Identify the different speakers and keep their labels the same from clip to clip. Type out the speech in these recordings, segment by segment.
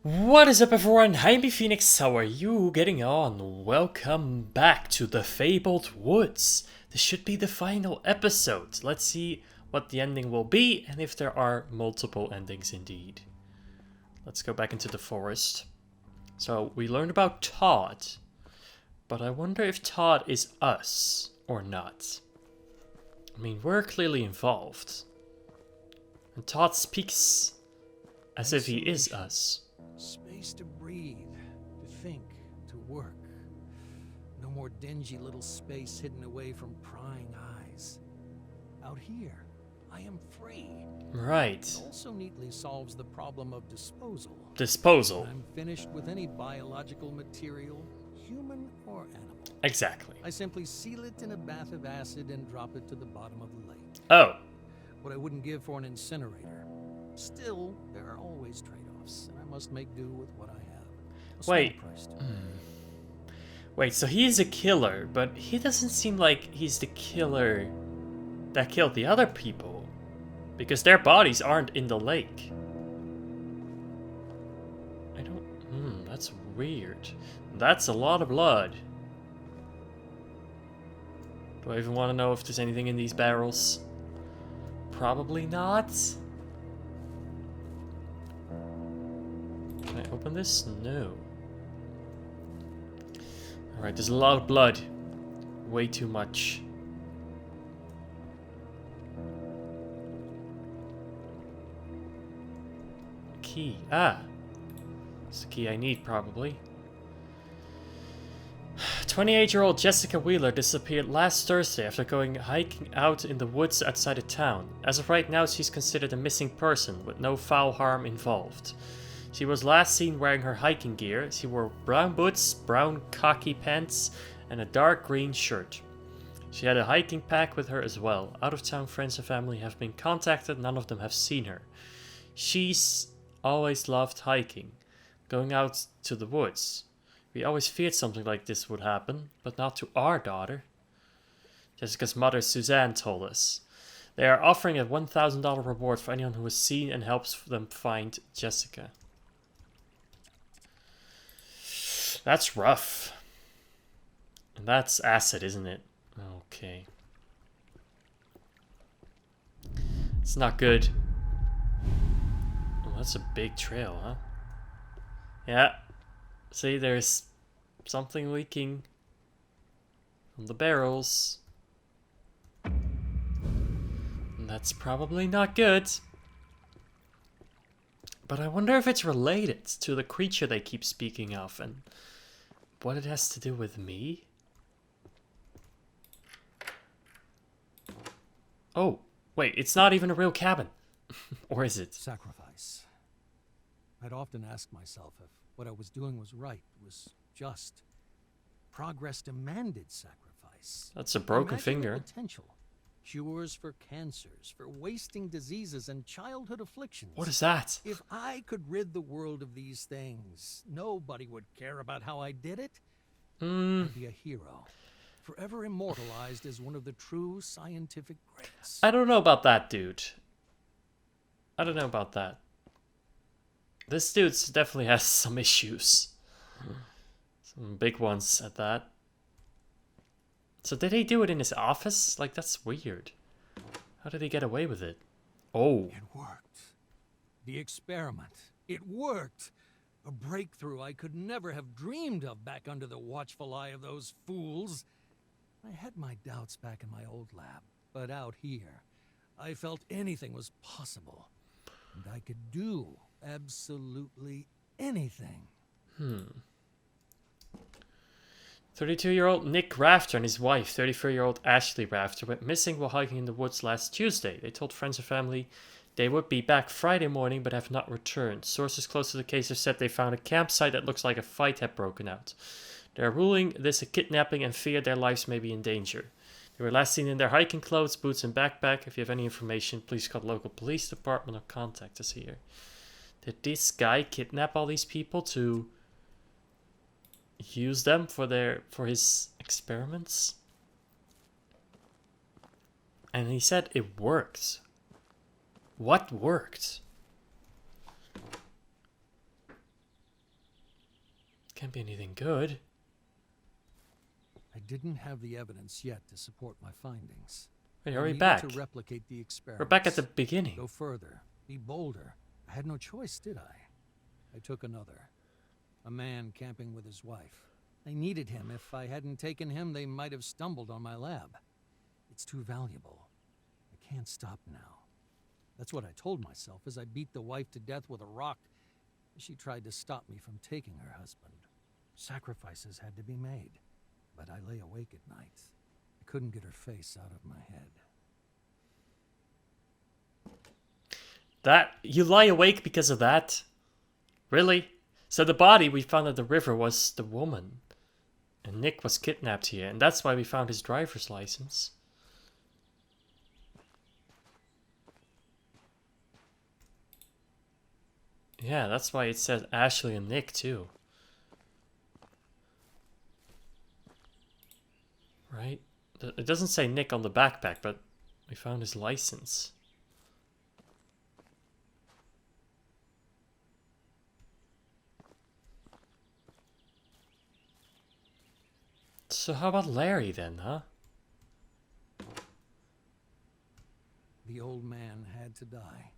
Speaker 1: What is up everyone, I'm Phoenix, how are you getting on? Welcome back to the Fabled Woods. This should be the final episode. Let's see what the ending will be and if there are multiple endings indeed. Let's go back into the forest. So we learned about Todd, but I wonder if Todd is us or not. I mean, we're clearly involved. And Todd speaks as if he is us.
Speaker 2: Space to breathe, to think, to work. No more dingy little space hidden away from prying eyes. Out here, I am free.
Speaker 1: Right.
Speaker 2: It also neatly solves the problem of disposal.
Speaker 1: Disposal.
Speaker 2: When I'm finished with any biological material, human or animal.
Speaker 1: Exactly.
Speaker 2: I simply seal it in a bath of acid and drop it to the bottom of the lake.
Speaker 1: Oh.
Speaker 2: What I wouldn't give for an incinerator. Still, there are always trade-offs, and I must make do with what I have. A small
Speaker 1: Wait.
Speaker 2: price to
Speaker 1: Wait, so he is a killer, but he doesn't seem like he's the killer that killed the other people. Because their bodies aren't in the lake. I don't... that's weird. That's a lot of blood. Do I even want to know if there's anything in these barrels? Probably not. Can I open this? No. Alright, there's a lot of blood. Way too much. Key. Ah. It's the key I need, probably. 28-year-old Jessica Wheeler disappeared last Thursday after going hiking out in the woods outside of town. As of right now, she's considered a missing person, with no foul harm involved. She was last seen wearing her hiking gear. She wore brown boots, brown khaki pants, and a dark green shirt. She had a hiking pack with her as well. Out-of-town friends and family have been contacted, none of them have seen her. She's always loved hiking, going out to the woods. We always feared something like this would happen, but not to our daughter. Jessica's mother, Suzanne, told us. They are offering a $1,000 reward for anyone who is seen and helps them find Jessica. That's rough. And that's acid, isn't it? Okay. It's not good. Oh, that's a big trail, huh? Yeah. See, there's something leaking from the barrels. And that's probably not good. But I wonder if it's related to the creature they keep speaking of and what it has to do with me. Oh, wait, it's not even a real cabin. Or is it?
Speaker 2: sacrifice. I'd often ask myself if what I was doing was right, was just. Progress demanded sacrifice.
Speaker 1: That's a broken
Speaker 2: Imagine the
Speaker 1: finger.
Speaker 2: potential. Cures for cancers, for wasting diseases and childhood afflictions.
Speaker 1: What is that?
Speaker 2: If I could rid the world of these things, nobody would care about how I did it. I'd be a hero, forever immortalized as one of the true scientific greats.
Speaker 1: I don't know about that, dude. I don't know about that. This dude definitely has some issues. Some big ones at that. So did he do it in his office? Like, that's weird. How did he get away with it? Oh.
Speaker 2: It worked. The experiment. It worked. A breakthrough I could never have dreamed of back under the watchful eye of those fools. I had my doubts back in my old lab, but out here, I felt anything was possible. And I could do absolutely anything.
Speaker 1: 32-year-old Nick Rafter and his wife, 34-year-old Ashley Rafter, went missing while hiking in the woods last Tuesday. They told friends and family they would be back Friday morning but have not returned. Sources close to the case have said they found a campsite that looks like a fight had broken out. They are ruling this a kidnapping and fear their lives may be in danger. They were last seen in their hiking clothes, boots and backpack. If you have any information, please call the local police department or contact us here. Did this guy kidnap all these people to use them for his experiments? And he said it worked. What worked? Can't be anything good.
Speaker 2: I didn't have the evidence yet to support my findings.
Speaker 1: Wait,
Speaker 2: I
Speaker 1: are we
Speaker 2: needed
Speaker 1: back?
Speaker 2: to replicate the experiment.
Speaker 1: We're back at the beginning.
Speaker 2: Go further. Be bolder. I had no choice, did I? I took another. A man camping with his wife. I needed him. If I hadn't taken him, they might have stumbled on my lab. It's too valuable. I can't stop now. That's what I told myself as I beat the wife to death with a rock. She tried to stop me from taking her husband. Sacrifices had to be made. But I lay awake at night. I couldn't get her face out of my head.
Speaker 1: That, you lie awake because of that? Really? So the body we found at the river was the woman. And Nick was kidnapped here, and that's why we found his driver's license. Yeah, that's why it says Ashley and Nick too. Right? It doesn't say Nick on the backpack, but we found his license. So how about Larry then, huh?
Speaker 2: The old man had to die.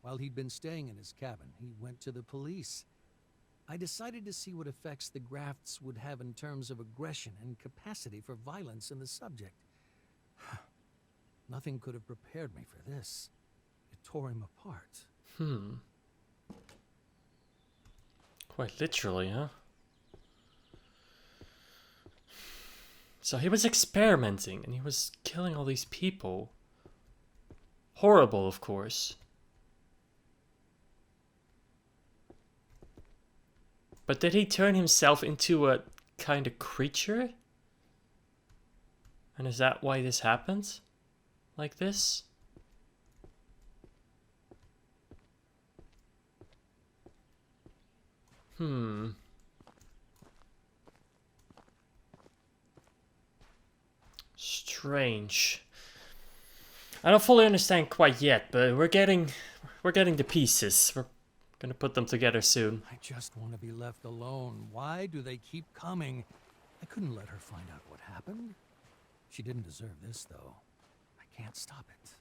Speaker 2: While he'd been staying in his cabin, he went to the police. I decided to see what effects the grafts would have in terms of aggression and capacity for violence in the subject. Nothing could have prepared me for this. It tore him apart.
Speaker 1: Quite literally, huh? So he was experimenting and he was killing all these people. Horrible, of course. But did he turn himself into a kind of creature? And is that why this happened? Like this? Strange. I don't fully understand quite yet, but we're getting the pieces. We're gonna put them together soon.
Speaker 2: I just want to be left alone. Why do they keep coming? I couldn't let her find out what happened. She didn't deserve this, though. I can't stop it.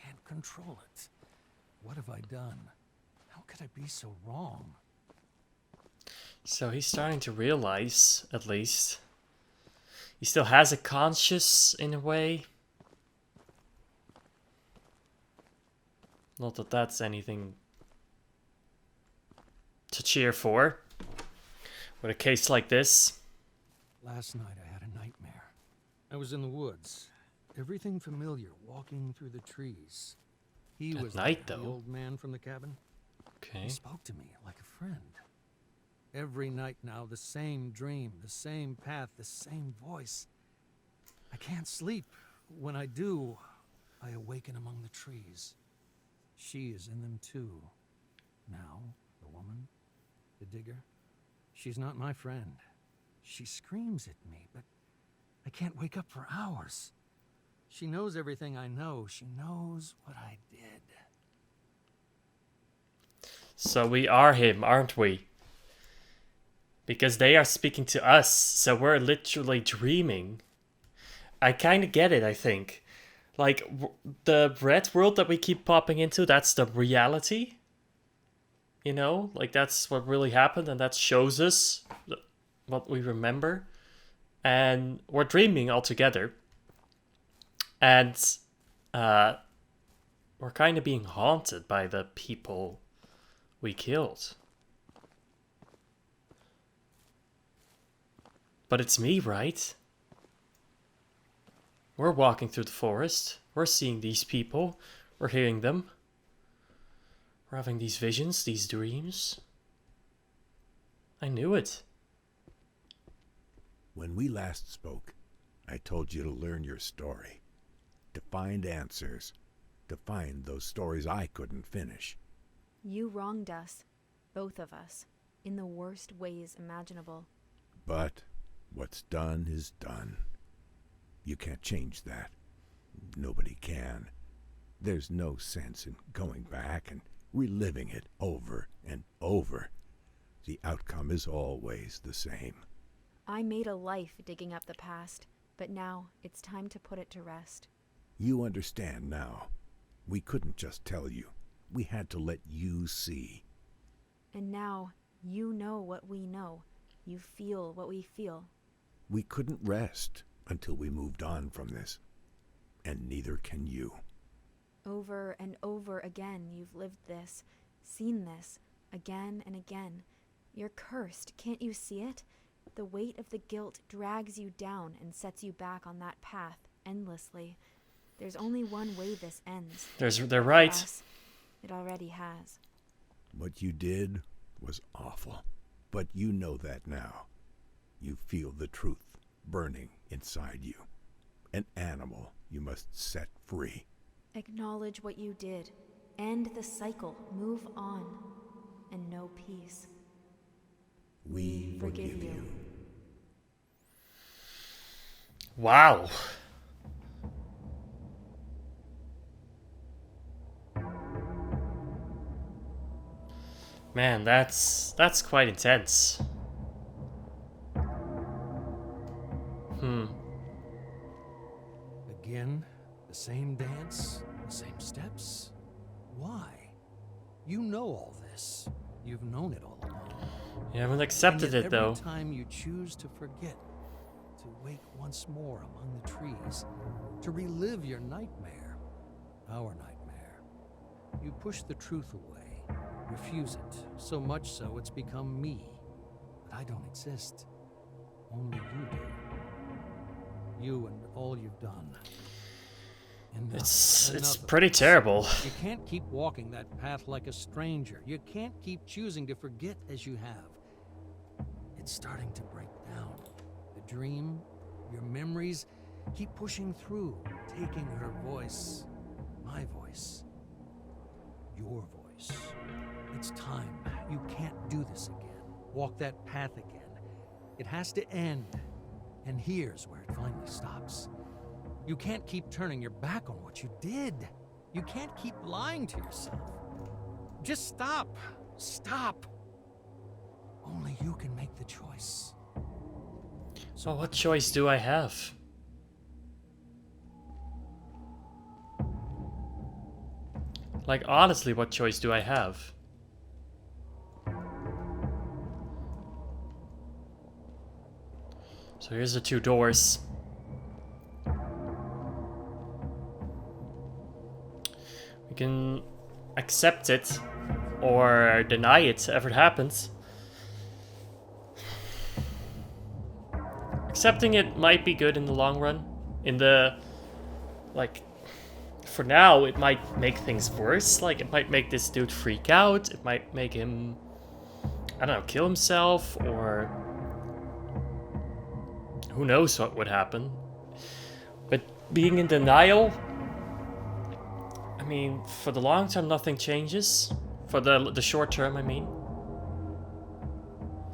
Speaker 2: Can't control it. What have I done? How could I be so wrong?
Speaker 1: So he's starting to realize, at least. He still has a conscience, in a way. Not that that's anything to cheer for with a case like this.
Speaker 2: Last night I had a nightmare. I was in the woods. Everything familiar, walking through the trees. He
Speaker 1: At
Speaker 2: was
Speaker 1: night,
Speaker 2: the
Speaker 1: though.
Speaker 2: old man from the cabin.
Speaker 1: Okay.
Speaker 2: He spoke to me like a friend. Every night now, the same dream, the same path, the same voice. I can't sleep. When I do, I awaken among the trees. She is in them too. Now, the woman, the digger, she's not my friend. She screams at me, but I can't wake up for hours. She knows everything I know. She knows what I did.
Speaker 1: So we are him, aren't we? Because they are speaking to us, so we're literally dreaming. I kind of get it, I think. Like, the red world that we keep popping into, that's the reality. You know? Like, that's what really happened, and that shows us what we remember. And we're dreaming all together. And we're kind of being haunted by the people we killed. But it's me, right? We're walking through the forest. We're seeing these people. We're hearing them. We're having these visions, these dreams. I knew it.
Speaker 3: When we last spoke, I told you to learn your story. To find answers. To find those stories I couldn't finish.
Speaker 4: You wronged us. Both of us. In the worst ways imaginable.
Speaker 3: But what's done is done. You can't change that. Nobody can. There's no sense in going back and reliving it over and over. the outcome is always the same.
Speaker 4: I made a life digging up the past, but now it's time to put it to rest.
Speaker 3: You understand now. We couldn't just tell you. We had to let you see.
Speaker 4: And now, you know what we know. You feel what we feel.
Speaker 3: We couldn't rest until we moved on from this. And neither can you.
Speaker 4: Over and over again, you've lived this, seen this, again and again. You're cursed, can't you see it? The weight of the guilt drags you down and sets you back on that path endlessly. There's only one way this ends.
Speaker 1: They're right.
Speaker 4: For us, it already has.
Speaker 3: What you did was awful. But you know that now. You feel the truth burning inside you. An animal you must set free.
Speaker 4: Acknowledge what you did. End the cycle. Move on. And know peace.
Speaker 3: We forgive you.
Speaker 1: Wow. Man, that's quite intense.
Speaker 2: Again, the same dance, the same steps. Why? You know all this. You've known it all along.
Speaker 1: You haven't accepted
Speaker 2: And yet
Speaker 1: it, though.
Speaker 2: Every time you choose to forget, to wake once more among the trees, to relive your nightmare, our nightmare, you push the truth away, refuse it, so much so it's become me. But I don't exist. Only you do. You and all you've done. Enough,
Speaker 1: It's
Speaker 2: enough of
Speaker 1: pretty
Speaker 2: this.
Speaker 1: terrible.
Speaker 2: You can't keep walking that path like a stranger. You can't keep choosing to forget as you have. It's starting to break down. The dream, your memories, keep pushing through, taking her voice, my voice, your voice. It's time. You can't do this again. Walk that path again. It has to end. And here's where it finally stops. You can't keep turning your back on what you did. You can't keep lying to yourself. Just stop. Stop. Only you can make the choice.
Speaker 1: So what choice do I have? Like, honestly, what choice do I have? So here's the two doors. We can accept it or deny it if it happens. Accepting it might be good in the long run. In the, like, for now, it might make things worse. Like, it might make this dude freak out. It might make him, I don't know, kill himself, or who knows what would happen. But being in denial, I mean, for the long term, nothing changes. For the short term, I mean.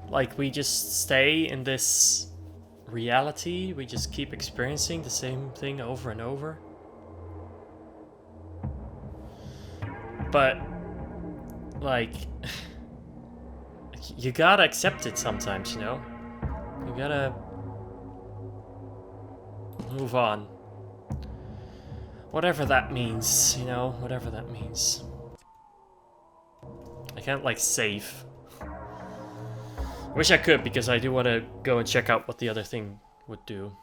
Speaker 1: Like, we just stay in this reality. We just keep experiencing the same thing over and over. But, like, you gotta accept it sometimes, you know? You gotta move on. Whatever that means, you know? Whatever that means. I can't, like, save. Wish I could, because I do want to go and check out what the other thing would do.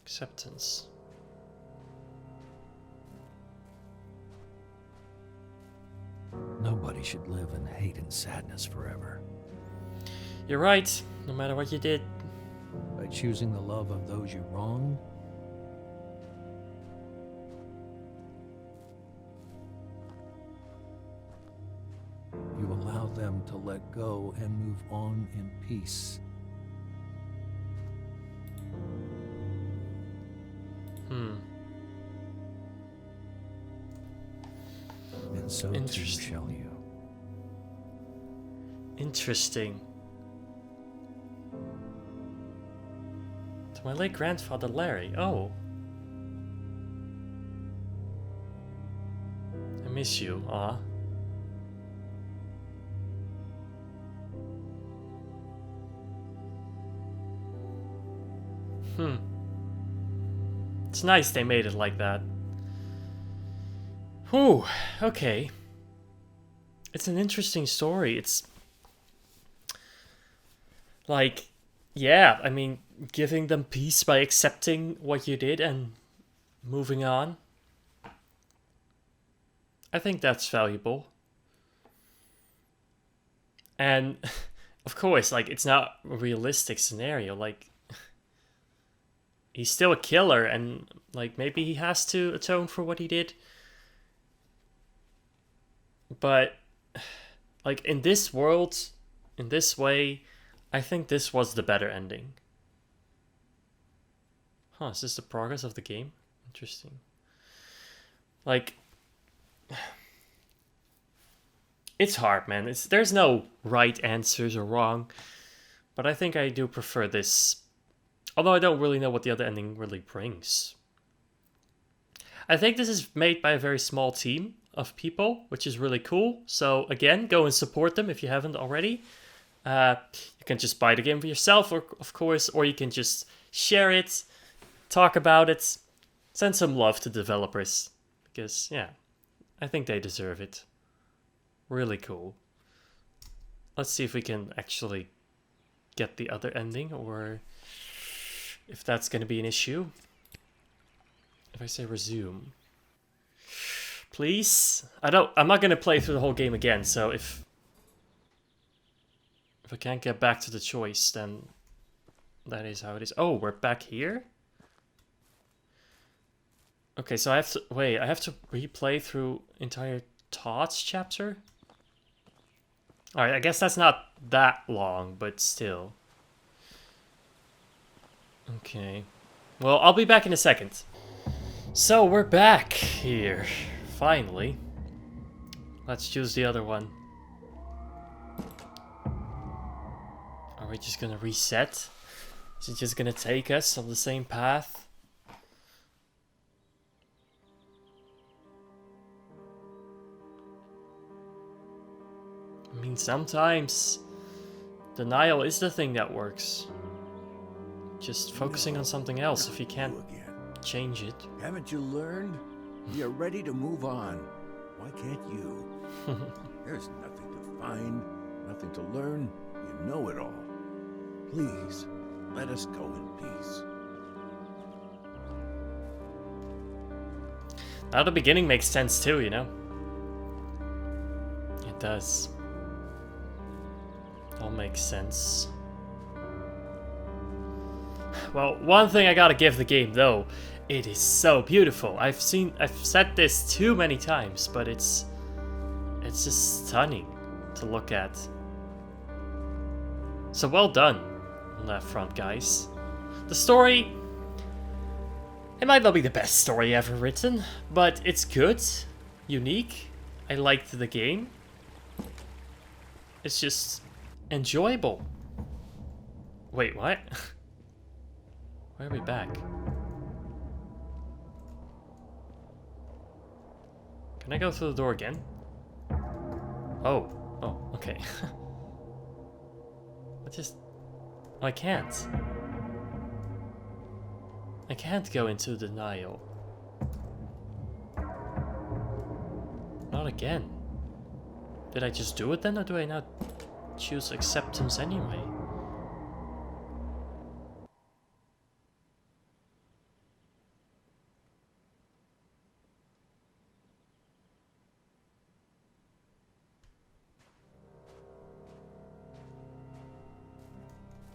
Speaker 1: Acceptance.
Speaker 2: Nobody should live in hate and sadness forever.
Speaker 1: You're right, no matter what you did.
Speaker 2: By choosing the love of those you wronged, you allow them to let go and move on in peace. And so too
Speaker 1: Interesting.
Speaker 2: shall you.
Speaker 1: Interesting. To my late grandfather Larry. Oh. Miss you, It's nice they made it like that. Whew, okay. It's an interesting story. It's like, yeah, I mean, giving them peace by accepting what you did and moving on. I think that's valuable. And of course, like, it's not a realistic scenario. Like, he's still a killer, and like, maybe he has to atone for what he did. But like, in this world, in this way, I think this was the better ending. Huh, is this the progress of the game? Interesting. Like, it's hard, man. There's no right answers or wrong, but I think I do prefer this. Although I don't really know what the other ending really brings. I think this is made by a very small team of people, which is really cool. So again, go and support them if you haven't already. You can just buy the game for yourself, or, of course, or you can just share it, talk about it, send some love to developers. Because, yeah, I think they deserve it. Really cool. Let's see if we can actually get the other ending, or if that's going to be an issue. If I say resume. Please? I'm not going to play through the whole game again, so if I can't get back to the choice, then that is how it is. Oh, we're back here? Okay, so I have to... Wait, I have to replay through entire Todd's chapter? Alright, I guess that's not that long, but still. Okay. Well, I'll be back in a second. So, we're back here. Finally. Let's choose the other one. Are we just gonna reset? Is it just gonna take us on the same path? I mean, sometimes denial is the thing that works. Just focusing on something else if you can't change it.
Speaker 3: Haven't you learned? You're ready to move on. Why can't you? There's nothing to find, nothing to learn. You know it all. Please, let us go in peace.
Speaker 1: Now the beginning makes sense too, you know? It does. All makes sense. Well, one thing I gotta give the game though, it is so beautiful. I've said this too many times, but it's just stunning to look at. So well done on that front, guys. The story, it might not be the best story ever written, but it's good, unique. I liked the game. It's just enjoyable. Wait, what? Why are we back? Can I go through the door again? Oh, okay. I can't. I can't go into denial. Not again. Did I just do it then, or do I now choose acceptance anyway?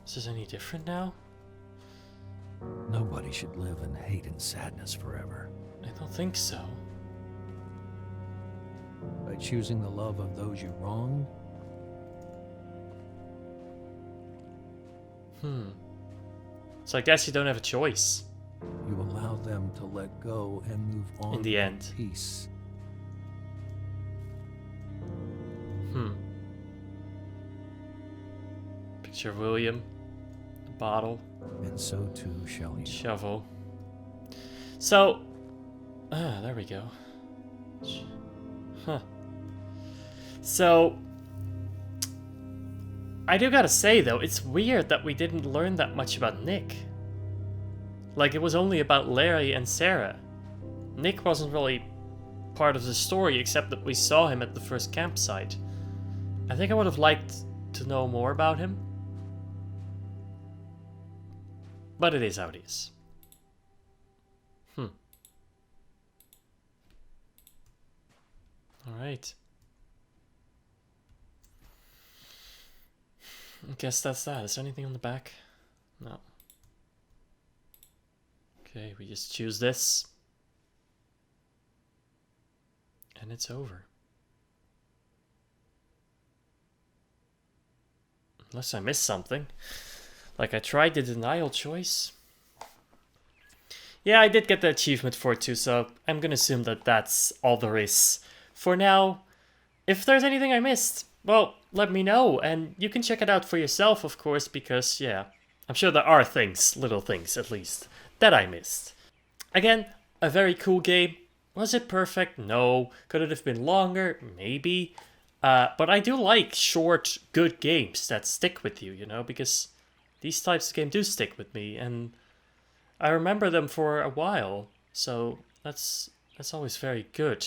Speaker 1: Is this any different now?
Speaker 2: Nobody should live in hate and sadness forever.
Speaker 1: I don't think so.
Speaker 2: By choosing the love of those you wronged?
Speaker 1: So I guess you don't have a choice.
Speaker 2: You allow them to let go and move on
Speaker 1: In the end.
Speaker 2: in peace.
Speaker 1: Picture of William, the bottle,
Speaker 2: And so too shall you.
Speaker 1: shovel. So, there we go. Huh. So, I do gotta say though, it's weird that we didn't learn that much about Nick. Like, it was only about Larry and Sarah. Nick wasn't really part of the story, except that we saw him at the first campsite. I think I would have liked to know more about him. But it is how it is. Alright. I guess that's that. Is there anything on the back? No. Okay, we just choose this. And it's over. Unless I missed something. Like I tried the denial choice. Yeah, I did get the achievement for it too, so I'm gonna assume that that's all there is. For now, if there's anything I missed, well, let me know, and you can check it out for yourself, of course, because, yeah, I'm sure there are things, little things at least, that I missed. Again, a very cool game. Was it perfect? No. Could it have been longer? Maybe. But I do like short, good games that stick with you, you know, because these types of games do stick with me, and I remember them for a while, so that's always very good.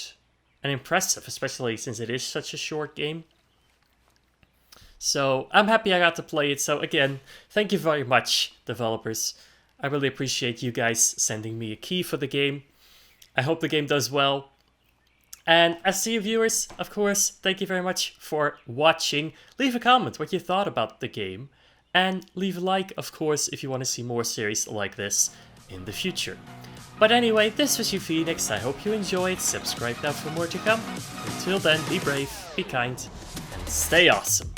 Speaker 1: And impressive, especially since it is such a short game. So I'm happy I got to play it. So again, thank you very much, developers. I really appreciate you guys sending me a key for the game. I hope the game does well. And as to you viewers, of course, thank you very much for watching. Leave a comment what you thought about the game. And leave a like, of course, if you want to see more series like this in the future. But anyway, this was you, Phoenix. I hope you enjoyed. Subscribe now for more to come. Until then, be brave, be kind, and stay awesome.